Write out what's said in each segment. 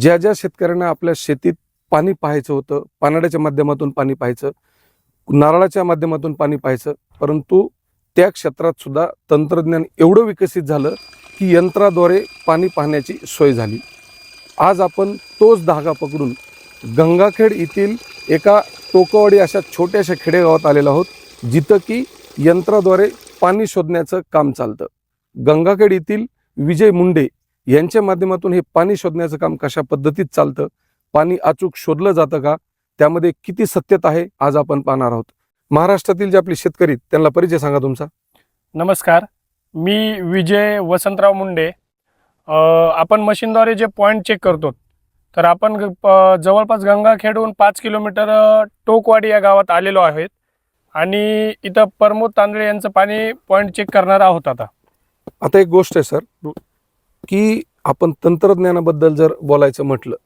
ज्या ज्या शेतकऱ्यांना आपल्या शेतीत पाणी पाहायचं होतं, पानाड्याच्या माध्यमातून पाणी पाहायचं, नारळाच्या माध्यमातून पाणी पाहायचं, परंतु त्या क्षेत्रात सुद्धा तंत्रज्ञान एवढं विकसित झालं की यंत्राद्वारे पाणी पाहण्याची सोय झाली. आज आपण तोच धागा पकडून गंगाखेड येथील एका टोकवाडी अशा छोट्याशा खेडेगावात आलेलो आहोत, जिथं की यंत्राद्वारे पाणी शोधण्याचं काम चालतं. गंगाखेड येथील विजय मुंडे यांच्या माध्यमातून हे पाणी शोधण्याचं काम कशा पद्धतीत चालतं, पाणी अचूक शोधलं जातं का, त्यामध्ये किती सत्यता आहे, आज आपण पाहणार आहोत. महाराष्ट्रातील जे आपले शेतकरी, त्यांना परिचय सांगा तुमचा. नमस्कार, मी विजय वसंतराव मुंडे. आपण मशीनद्वारे जे पॉईंट चेक करतो, तर आपण जवळपास गंगाखेडहून 5 किलोमीटर टोकवाडी या गावात आलेलो आहेत आणि इथं प्रमोद तांदळे यांचं पाणी पॉईंट चेक करणार आहोत. आता एक गोष्ट आहे सर, की आपण तंत्रज्ञानाबद्दल जर बोलायचं म्हटलं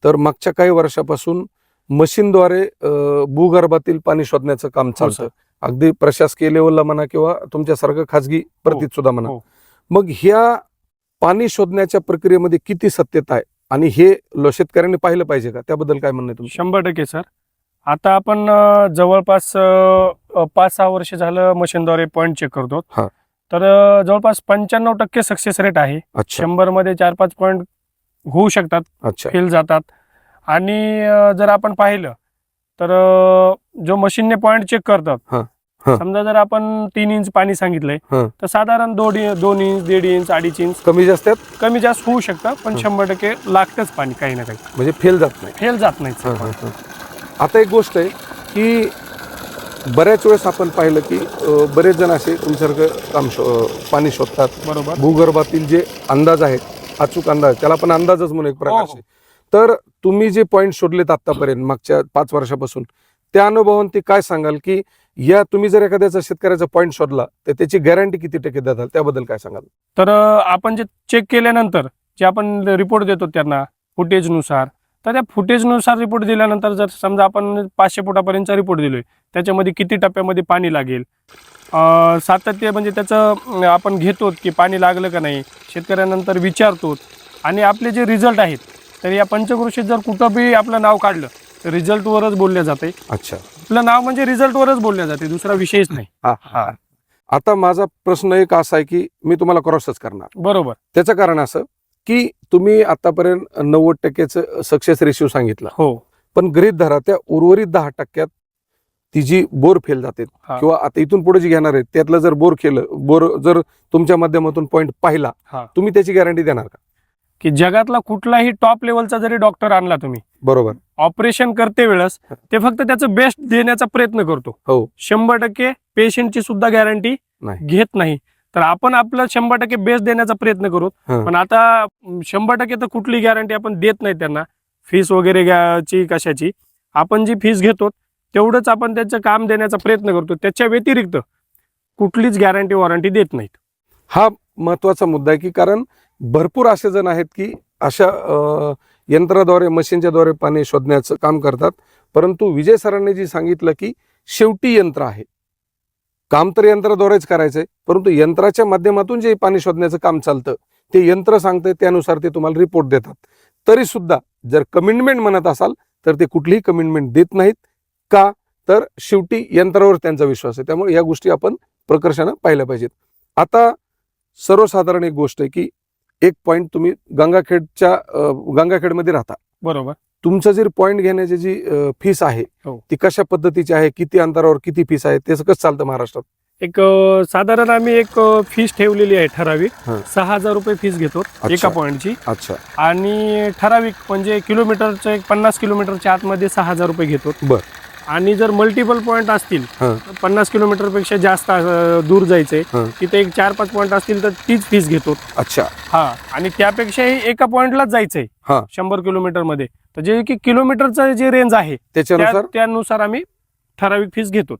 तर मागच्या काही वर्षापासून मशीनद्वारे भूगर्भातील पाणी शोधण्याचं काम चालतं. अगदी प्रशासकीय लेवलला म्हणा किंवा तुमच्यासारखं खाजगी प्रतीत सुद्धा म्हणा. मग ह्या पाणी शोधण्याच्या प्रक्रियेमध्ये किती सत्यता आहे आणि हे शेतकऱ्यांनी पाहिलं पाहिजे का, त्याबद्दल काय म्हणणं आहे तुमचं? 100% सर. आता आपण जवळपास 5-6 वर्ष झालं मशीनद्वारे पॉईंट चेक करतो. तर जवळपास 95% सक्सेस रेट आहे. 100 मध्ये 4-5 पॉईंट होऊ शकतात, फेल जातात. आणि जर आपण पाहिलं तर जो मशीनने पॉईंट चेक करतात, समजा जर आपण 3 इंच पाणी सांगितलंय तर साधारण 2 इंच, 1.5 इंच, 2.5 इंच कमी जास्त होऊ शकतं, पण 100% लागतंच पाणी काही ना काही. म्हणजे फेल जात नाही. आता एक गोष्ट आहे की बऱ्याच वेळेस आपण पाहिलं की बरेच जण असे तुमच्यासारखं काम पाणी शोधतात. बरोबर. भूगर्भातील जे अंदाज आहेत, अचूक अंदाज, त्याला आपण अंदाजच म्हणून एक प्रकारचे. तर तुम्ही जे पॉईंट शोधलेत आतापर्यंत मागच्या 5 वर्षापासून, त्या अनुभवावरून काय सांगाल की या तुम्ही जर एखाद्याचा शेतकऱ्याचा पॉईंट शोधला तर त्याची गॅरंटी किती टक्के देताल, त्याबद्दल काय सांगाल? तर आपण जे चेक केल्यानंतर जे आपण रिपोर्ट देतो त्यांना फुटेजनुसार, तर त्या फुटेजनुसार रिपोर्ट दिल्यानंतर जर समजा आपण 500 फुटापर्यंतचा रिपोर्ट दिलोय, त्याच्यामध्ये किती टप्प्यामध्ये पाणी लागेल, सातत्य म्हणजे त्याचं आपण घेतो की पाणी लागलं का नाही, शेतकऱ्यानंतर विचारतो. आणि आपले जे रिझल्ट आहेत, तर या पंचक्रोशीत जर कुठं बी आपलं नाव काढलं तर रिझल्टवरच बोलल्या जाते. आपलं नाव म्हणजे रिझल्टवरच बोलल्या जाते, दुसरा विषयच नाही. आता माझा प्रश्न एक असा आहे की मी तुम्हाला क्रॉसच करणार. बरोबर. त्याचं कारण असं की तुम्ही आतापर्यंत 90%चं सक्सेस रेशिओ सांगितला. हो. पण गृहीत धरा त्या उर्वरित 10% ती जी बोर फेल जाते किंवा आता इथून पुढे जी घेणार आहे त्यातलं जर बोर जर तुमच्या माध्यमातून पॉईंट पाहिला, तुम्ही त्याची गॅरंटी देणार का? की जगातला कुठलाही टॉप लेवलचा जरी डॉक्टर आणला तुम्ही, बरोबर, ऑपरेशन करते वेळेस ते फक्त त्याचं बेस्ट देण्याचा प्रयत्न करतो. 100% पेशंटची सुद्धा गॅरंटी घेत नाही. तर आपण आपलं 100% बेस्ट देण्याचा प्रयत्न करू. पण आता 100% तर कुठली गॅरंटी आपण देत नाही त्यांना. फीस वगैरे ची कशाची आपण जी फीस घेतो तेवढंच आपण त्याचं काम देण्याचा प्रयत्न करतो, त्याच्या व्यतिरिक्त कुठलीच गॅरंटी वॉरंटी देत नाहीत. हा महत्वाचा मुद्दा आहे की कारण भरपूर असे जण आहेत की अशा यंत्राद्वारे, मशीनच्या द्वारे पाणी शोधण्याचं काम करतात. परंतु विजय सरांनी जी सांगितलं की शेवटी यंत्र आहे, काम तर यंत्राद्वारेच करायचंय, परंतु यंत्राच्या माध्यमातून जे पाणी शोधण्याचं काम चालतं ते यंत्र सांगतंय, त्यानुसार ते तुम्हाला रिपोर्ट देतात. तरी सुद्धा जर कमिटमेंट म्हणत असाल तर ते कुठलीही कमिटमेंट देत नाहीत का, तर शेवटी यंत्रावर त्यांचा विश्वास आहे. त्यामुळे या गोष्टी आपण प्रकर्षानं पाहिल्या पाहिजेत. आता सर्वसाधारण एक गोष्ट आहे की एक पॉईंट तुम्ही गंगाखेडमध्ये राहता. बरोबर. तुमचं जर पॉईंट घेण्याची जी फीस आहे ती कशा पद्धतीची आहे, किती अंतरावर किती फीस आहे, ते कसं चालतं महाराष्ट्रात? एक साधारण आम्ही एक फीस ठेवलेली आहे ठराविक. 6,000 रुपये फीस घेतो एका पॉईंटची. आणि ठराविक म्हणजे किलोमीटरचं 50 किलोमीटरच्या आतमध्ये 6,000 रुपये घेतो. बरं. आणि जर मल्टिपल पॉईंट असतील, 50 किलोमीटर पेक्षा जास्त दूर जायचंय, तिथे एक 4-5 पॉईंट असतील तर तीच फीस घेतो. आणि त्यापेक्षाही एका पॉईंटलाच जायचंय 100 किलोमीटर मध्ये, तर जे की किलोमीटरचं जे रेंज आहे त्यानुसार आम्ही ठराविक फीस घेतो.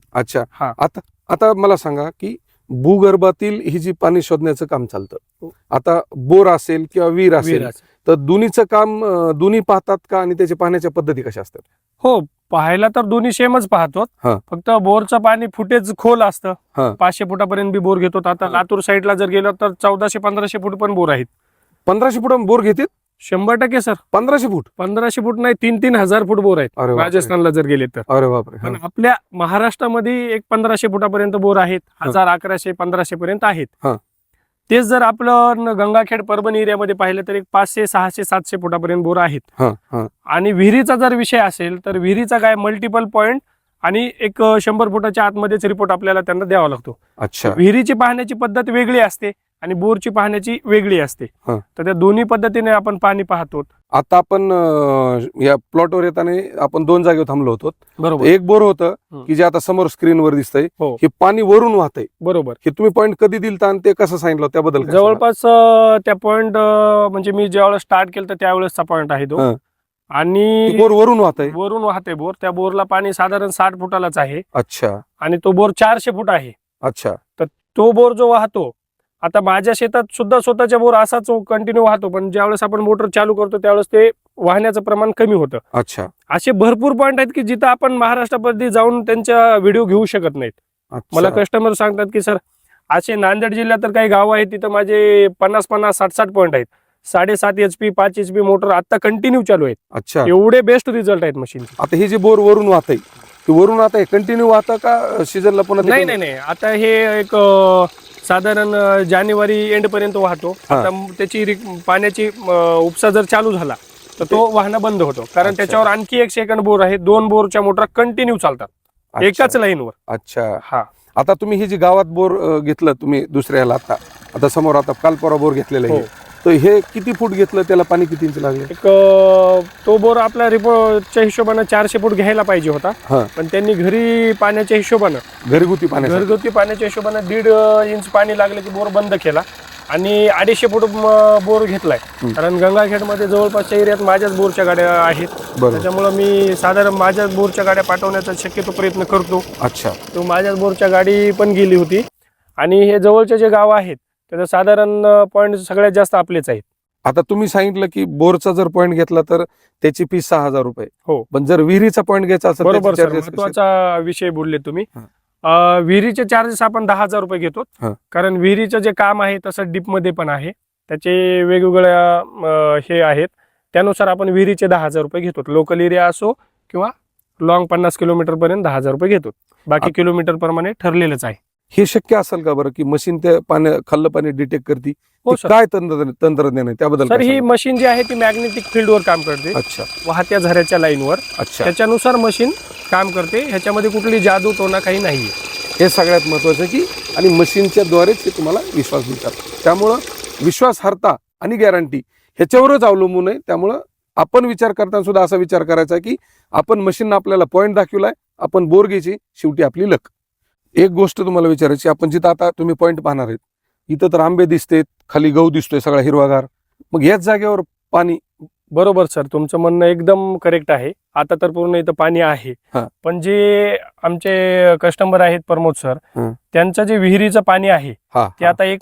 आता मला सांगा की भूगर्भातील ही जी पाणी शोधण्याचं काम चालतं, आता बोर असेल किंवा विहीर असेल, तर दोन्हीचं काम दोन्ही पाहतात का आणि त्याच्या पाहण्याच्या पद्धती कशा असतात? हो, पाहायला तर दोन्ही सेमच पाहतो. फक्त बोरचं पाणी फुटेज खोल असतं. 500 फुटापर्यंत बी बोर घेतो. आता लातूर साईडला जर गेलो तर 1400-1500 फूट पण बोर आहेत. 1500 फूट बोर घेतात? 100% सर. 1500 फूट? 1500 फूट नाही, 3,000 फूट बोर आहेत अरे बापरे. राजस्थानला जर गेले तर. अरे बापरे. पण आपल्या महाराष्ट्रामध्ये एक 1500 फुटापर्यंत बोर आहेत, 1000, 1100, 1500 पर्यंत आहेत. हा. तेच जर आपलं गंगाखेड परभणी एरियामध्ये पाहिलं तर एक 500, 600, 700 फुटापर्यंत बोर आहेत. आणि विहिरीचा जर विषय असेल तर विहिरीचा काय मल्टिपल पॉइंट आणि एक 100 फुटाच्या आतमध्येच रिपोर्ट आपल्याला त्यांना द्यावा लागतो. अच्छा. विहिरीची पाहण्याची पद्धत वेगळी असते आणि बोरची पाहण्याची वेगळी असते. तर त्या दोन्ही पद्धतीने आपण पाणी पाहतो. आता आपण या प्लॉटवर येताना आपण 2 जागेवर थांबलो होतो. बरोबर. एक बोर होतं की जे आता समोर स्क्रीनवर दिसतंय, हे पाणी वरून वाहतंय. बरोबर. हे तुम्ही पॉइंट कधी दिलता आणि ते कसं सांगितलं त्याबद्दल? जवळपास त्या पॉइंट म्हणजे मी ज्यावेळेस स्टार्ट केलं तर त्यावेळेसचा पॉइंट आहे तो. आणि बोर वरून वाहतंय? वरून वाहते बोर. त्या बोरला पाणी साधारण 60 फुटालाच आहे. अच्छा. आणि तो बोर 400 फूट आहे. अच्छा. तर तो बोर जो वाहतो, आता माझ्या शेतात सुद्धा स्वतःच्या बोर असाच कंटिन्यू वाहतो, पण ज्यावेळेस आपण मोटर चालू करतो त्यावेळेस ते वाहण्याचं प्रमाण कमी होतं. अच्छा. असे भरपूर पॉइंट आहेत की जिथं आपण महाराष्ट्रामध्ये जाऊन त्यांच्या व्हिडिओ घेऊ शकत नाहीत. मला कस्टमर सांगतात की सर असे नांदेड जिल्ह्यात तर काही गाव आहेत तिथं माझे 50-50, 60-60 पॉइंट आहेत. 7.5 HP 5 HP मोटर आता कंटिन्यू चालू आहेत. अच्छा. एवढे बेस्ट रिझल्ट आहेत मशीन. आता हे जे बोर वरून वाहतंय ते वरून आता हे कंटिन्यू वाहतं का सीझनला पुन्हा? नाही, आता हे एक साधारण जानेवारी एंड पर्यंत वाहतो. आता त्याची पाण्याची उपसा जर चालू झाला तर तो वाहणं बंद होतो, कारण त्याच्यावर आणखी एक सेकंड बोर आहे. 2 बोरच्या मोटर कंटिन्यू चालतात एकाच लाईनवर. अच्छा. हा. आता तुम्ही ही जी गावात बोर घेतलं तुम्ही दुसऱ्याला, आता समोर आता कालपरा बोर घेतलेला आहे, तर हे किती फूट घेतलं, त्याला पाणी किती इंच लागलं? एक तो बोर आपल्या रिपोर्टच्या हिशोबानं 400 फूट घ्यायला पाहिजे होता, पण त्यांनी घरी पाण्याच्या हिशोबानं घरगुती पाण्याच्या हिशोबानं 1.5 इंच पाणी लागलं की बोर बंद केला आणि 250 फूट बोर घेतलाय. कारण गंगाखेडमध्ये जवळपासच्या एरियात माझ्याच बोरच्या गाड्या आहेत, त्याच्यामुळं मी साधारण माझ्याच बोरच्या गाड्या पाठवण्याचा शक्यतो प्रयत्न करतो. अच्छा. तो माझ्याच बोरच्या गाडी पण गेली होती. आणि हे जवळचे जे गाव आहेत त्याचं साधारण पॉईंट सगळ्यात जास्त आपलेच आहेत. आता तुम्ही सांगितलं की बोरचा जर पॉईंट घेतला तर त्याची फीस 6,000 रुपये. हो. पण जर विहिरीचा पॉईंट घ्यायचा असेल? बरोबर सर, महत्वाचा विषय बोलले तुम्ही. विहिरीचे चार्जेस आपण 10,000 रुपये घेतो, कारण विहिरीचं जे काम आहे तसं डीप मध्ये पण आहे, त्याचे वेगवेगळ्या हे आहेत, त्यानुसार आपण विहिरीचे 10,000 रुपये घेतो. लोकल एरिया असो किंवा लॉंग 50 किलोमीटर पर्यंत 10,000 रुपये घेतो. बाकी किलोमीटर प्रमाणे ठरलेलंच आहे. हे शक्य असेल का बरं की मशीन ते खाल्लं पाणी डिटेक्ट करते? हो सर. काय तंत्रज्ञान आहे त्याबद्दल? सर ही मशीन जी आहे ती मॅग्नेटिक फील्डवर काम करते. अच्छा. वाहत्या झऱ्याच्या लाईनवर. अच्छा. त्याच्यानुसार मशीन काम करते. ह्याच्यामध्ये कुठली जादू टोना काही नाहीये. हे सगळ्यात महत्वाचं की आणि मशीनच्या द्वारेच ते तुम्हाला विश्वास देतात. त्यामुळं विश्वासार्हता आणि गॅरंटी ह्याच्यावरच अवलंबून आहे. त्यामुळं आपण विचार करताना सुद्धा असा विचार करायचा की आपण मशीन आपल्याला पॉईंट दाखवलाय, आपण बोर घ्यायची, शेवटी आपली लक. एक गोष्ट तुम्हाला विचारायची, आपण जिथं आता तुम्ही पॉईंट पाहणार आहेत इथं तर आंबे दिसतेत, खाली गहू दिसतोय सगळा हिरवागार, मग याच जागेवर पाणी? बरोबर सर, तुमचं म्हणणं एकदम करेक्ट आहे. आता तर पूर्ण इथं पाणी आहे, पण जे आमचे कस्टमर आहेत प्रमोद सर, त्यांचं जे विहिरीचं पाणी आहे ते आता 1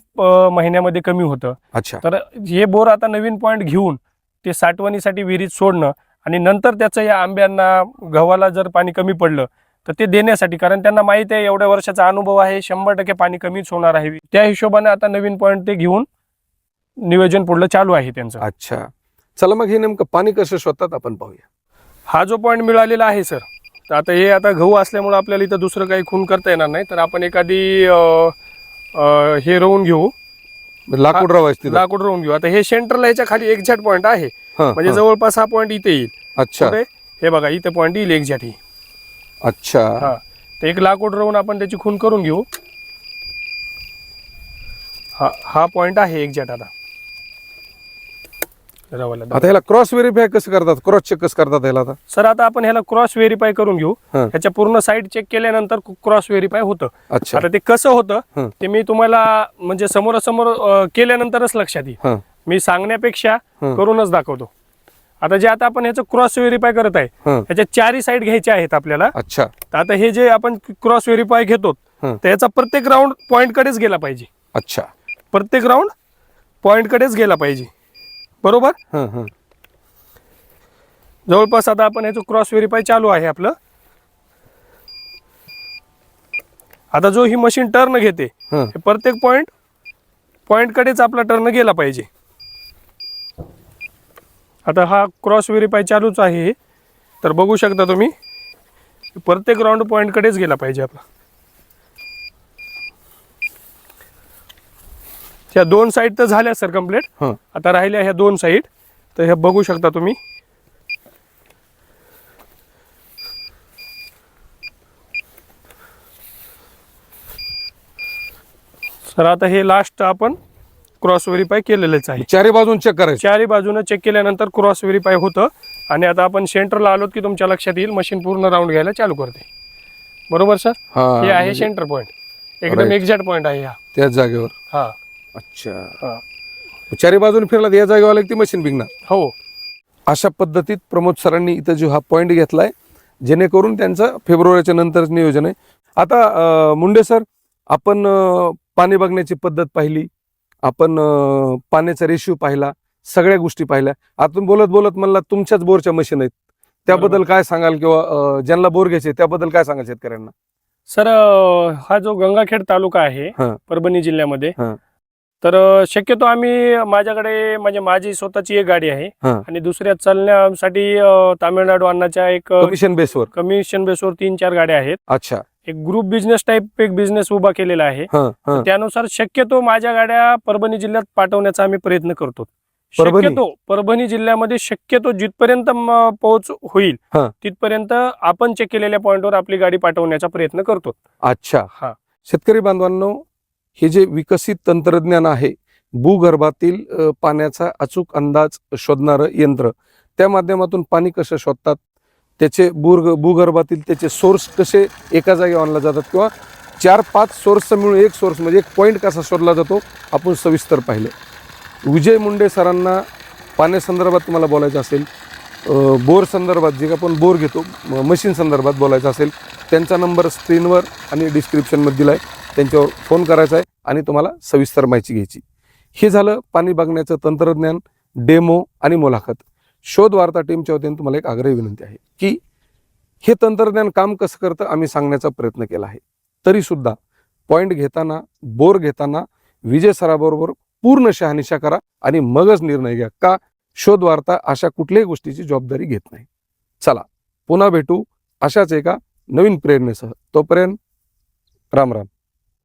महिन्यामध्ये कमी होतं. अच्छा. तर हे बोर आता नवीन पॉईंट घेऊन ते साठवणीसाठी विहिरीत सोडणं आणि नंतर त्याचं या आंब्यांना गव्हाला जर पाणी कमी पडलं तर ते देण्यासाठी, कारण त्यांना माहिती आहे एवढ्या वर्षाचा अनुभव आहे, 100% पाणी कमीच होणार आहे, त्या हिशोबाने आता नवीन पॉईंट ते घेऊन नियोजन पुढलं चालू आहे त्यांचं. अच्छा. चला मग हे नेमकं पाणी कसं शोधतात आपण पाहूया. हा जो पॉईंट मिळालेला आहे सर, तर आता हे आता गहू असल्यामुळे आपल्याला इथं दुसरं काही खून करता येणार नाही, तर आपण एखादी हे रोवून घेऊ, लाकूड रोवून घेऊ. आता हे सेंटरला ह्याच्या खाली एक्झॅक्ट पॉईंट आहे, म्हणजे जवळपास हा पॉईंट इथे येईल. अच्छा. हे बघा इथे पॉईंट येईल एक्झॅक्ट ही. अच्छा. तर एक लाकूड रोवून आपण त्याची खून करून घेऊ. हा पॉईंट आहे एक्झॅक्ट. आता ह्याला क्रॉस व्हेरीफाय कसं करतात, क्रॉस चेक कसं करतात ह्याला? आता सर आता आपण ह्याला क्रॉस व्हेरीफाय करून घेऊ. ह्याच्या पूर्ण साईड चेक केल्यानंतर क्रॉस व्हेरीफाय होतं. अच्छा. आता ते कसं होतं ते मी तुम्हाला म्हणजे समोरासमोर केल्यानंतरच लक्षात येईल. मी सांगण्यापेक्षा करूनच दाखवतो. आता जे आता आपण ह्याचं क्रॉस व्हेरीफाय करत आहे, ह्याच्या 4ही साईड घ्यायच्या आहेत आपल्याला. अच्छा. तर आता हे जे आपण क्रॉस व्हेरीफाय घेतो त्याचा प्रत्येक राऊंड पॉईंट कडेच गेला पाहिजे. अच्छा. प्रत्येक राऊंड पॉईंट कडेच गेला पाहिजे, बरोबर. जवळपास आता आपण ह्याचं क्रॉस व्हेरीफाय चालू आहे आपलं. आता जो ही मशीन टर्न घेते प्रत्येक पॉईंट कडेच आपला टर्न गेला पाहिजे. आता हा क्रॉस व्हेरीफाय चालूच आहे, तर बघू शकता तुम्ही प्रत्येक राऊंड पॉईंट कडेच गेला पाहिजे आपला. ह्या 2 साईड तर झाल्या सर कंप्लीट. आता राहिल्या ह्या 2 साईड, तर ह्या बघू शकता तुम्ही. सर आता हे लास्ट आपण क्रॉस व्हेरीफाय केलेलंच आहे. चारी बाजून चेक करायचं. चारी बाजूने चेक केल्यानंतर क्रॉस व्हेरीफाय होतं. आणि आता आपण सेंटरला आलोत की तुमच्या लक्षात येईल मशीन पूर्ण राऊंड घ्यायला चालू करते. बरोबर सर. हे आहे सेंटर पॉईंट, एकदम एक्झॅक्ट पॉईंट आहे हा त्याच जागेवर. हा. अच्छा. चारी बाजून फिरला या जागेवर आलं की ती मशीन बिघणार. हो. अशा पद्धतीत प्रमोद सरांनी इथं जो हा पॉईंट घेतलाय, जेणेकरून त्यांचं फेब्रुवारीच्या नंतर नियोजन आहे. आता मुंडे सर, आपण पाणी बघण्याची पद्धत पाहिली, आपण पाण्याचा रेशिओ पाहिला, सगळ्या गोष्टी पाहिल्या. आतून बोलत बोलत म्हणला तुमच्याच बोरच्या मशीन आहेत, त्याबद्दल काय सांगाल, किंवा ज्यांना बोर घ्यायचे त्याबद्दल काय सांगाल शेतकऱ्यांना? सर हा जो गंगाखेड तालुका आहे परभणी जिल्ह्यामध्ये, तर शक्यतो आम्ही माझ्याकडे म्हणजे माझी स्वतःची एक गाडी आहे आणि दुसऱ्या चालण्यासाठी तामिळनाडू अन्नाच्या एक कमिशन बेसवर 3-4 गाड्या आहेत. अच्छा. एक ग्रुप बिझनेस टाइप एक बिझनेस उभा केलेला आहे. त्यानुसार शक्यतो माझ्या गाड्या परभणी जिल्ह्यात पाठवण्याचा आम्ही प्रयत्न करतो. शक्यतो परभणी जिल्ह्यामध्ये शक्यतो जिथपर्यंत पोहोच होईल तिथपर्यंत आपण चेक केलेल्या पॉइंटवर आपली गाडी पाठवण्याचा प्रयत्न करतो. अच्छा. हा. शेतकरी बांधवांनो, हे जे विकसित तंत्रज्ञान आहे, भूगर्भातील पाण्याचा अचूक अंदाज शोधणारं यंत्र, त्या माध्यमातून पाणी कसं शोधतात, त्याचे भूगर्भातील त्याचे सोर्स कसे एका जागी आणला जातात, किंवा 4-5 सोर्स मिळून एक सोर्स म्हणजे एक पॉईंट कसा शोधला जातो, आपण सविस्तर पाहिले. विजय मुंडे सरांना पाण्यासंदर्भात तुम्हाला बोलायचं असेल, बोर संदर्भात जे आपण बोर घेतो मशीन संदर्भात बोलायचं असेल, त्यांचा नंबर स्क्रीनवर आणि डिस्क्रिप्शनमध्ये दिला आहे, त्यांच्यावर फोन करायचा आहे आणि तुम्हाला सविस्तर माहिती घ्यायची. हे झालं पाणी बघण्याचं तंत्रज्ञान, डेमो आणि मुलाखत. शोध वार्ता टीमच्या वतीने तुम्हाला एक आग्रही विनंती आहे की हे तंत्रज्ञान काम कसं करतं आम्ही सांगण्याचा प्रयत्न केला आहे. तरी सुद्धा पॉईंट घेताना, बोर घेताना विजय सराबरोबर पूर्ण शहानिशा करा आणि मगच निर्णय घ्या. का? शोध वार्ता अशा कुठल्याही गोष्टीची जबाबदारी घेत नाही. चला, पुन्हा भेटू अशाच एका नवीन प्रेरणेसह. तोपर्यंत राम राम.